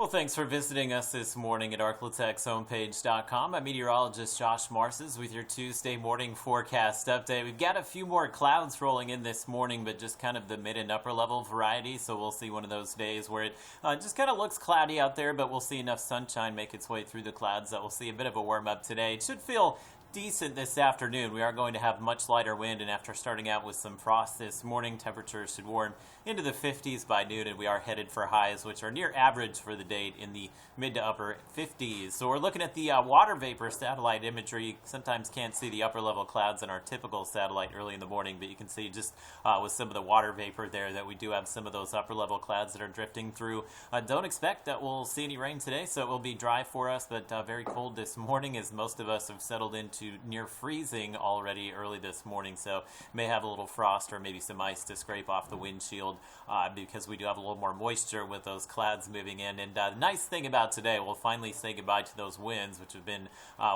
Well, thanks for visiting us this morning at arklatex I'm meteorologist Josh Marces with your Tuesday morning forecast update. We've got a few more clouds rolling in this morning, but just kind of the mid and upper level variety. So we'll see one of those days where it just kind of looks cloudy out there, but we'll see enough sunshine make its way through the clouds that we'll see a bit of a warm up today. It should feel decent this afternoon. We are going to have much lighter wind, and after starting out with some frost this morning, temperatures should warm into the 50s by noon, and we are headed for highs which are near average for the date in the mid to upper 50s. So we're looking at the water vapor satellite imagery. You sometimes can't see the upper level clouds on our typical satellite early in the morning, but you can see just with some of the water vapor there that we do have some of those upper level clouds that are drifting through. Don't expect that we'll see any rain today, so it will be dry for us, but very cold this morning as most of us have settled into near freezing already early this morning, so may have a little frost or maybe some ice to scrape off the windshield because we do have a little more moisture with those clouds moving in. And the nice thing about today, we'll finally say goodbye to those winds which have been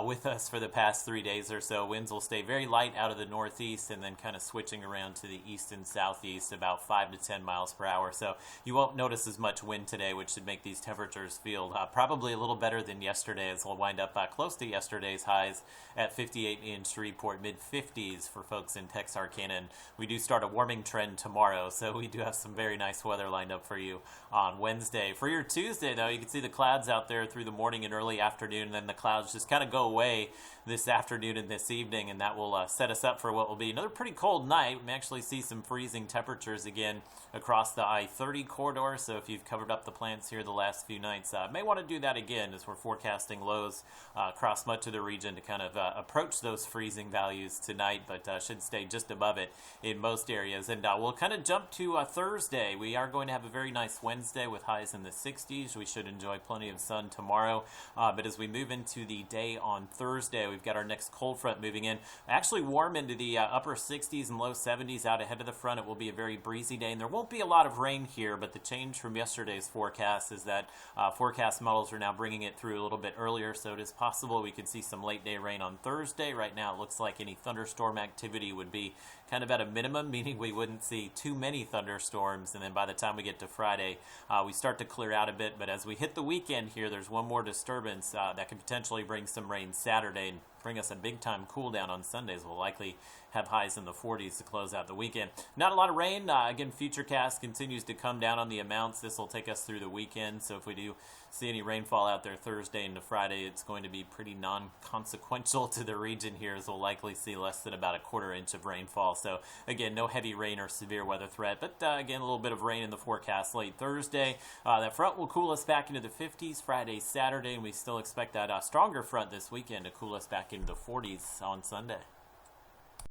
with us for the past 3 days or so. Winds will stay very light out of the northeast and then kind of switching around to the east and southeast about 5 to 10 miles per hour, so you won't notice as much wind today, which should make these temperatures feel probably a little better than yesterday, as we'll wind up close to yesterday's highs at 58 in Shreveport, mid-50s for folks in Texarkana. And we do start a warming trend tomorrow, so we do have some very nice weather lined up for you on Wednesday. For your Tuesday, though, you can see the clouds out there through the morning and early afternoon, and then the clouds just kind of go away this afternoon and this evening, and that will set us up for what will be another pretty cold night. We may actually see some freezing temperatures again across the I-30 corridor, so if you've covered up the plants here the last few nights, may want to do that again as we're forecasting lows across much of the region to kind of approach those freezing values tonight, but should stay just above it in most areas. And we'll kind of jump to Thursday. We are going to have a very nice Wednesday with highs in the 60s. We should enjoy plenty of sun tomorrow, but as we move into the day on Thursday, we've got our next cold front moving in. Actually warm into the upper 60s and low 70s out ahead of the front. It will be a very breezy day, and there won't be a lot of rain here, but the change from yesterday's forecast is that forecast models are now bringing it through a little bit earlier, so it is possible we could see some late day rain on Thursday. Right now it looks like any thunderstorm activity would be kind of at a minimum, meaning we wouldn't see too many thunderstorms, and then by the time we get to Friday, we start to clear out a bit. But as we hit the weekend here, there's one more disturbance that could potentially bring some rain Saturday and bring us a big-time cool-down on Sundays. We'll likely have highs in the 40s to close out the weekend. Not a lot of rain. Again, Futurecast continues to come down on the amounts. This will take us through the weekend, so if we do see any rainfall out there Thursday into Friday, it's going to be pretty non-consequential to the region here, as we'll likely see less than about a quarter inch of rainfall. So again, no heavy rain or severe weather threat, but again, a little bit of rain in the forecast late Thursday. That front will cool us back into the 50s Friday, Saturday, and we still expect that stronger front this weekend to cool us back into the 40s on Sunday.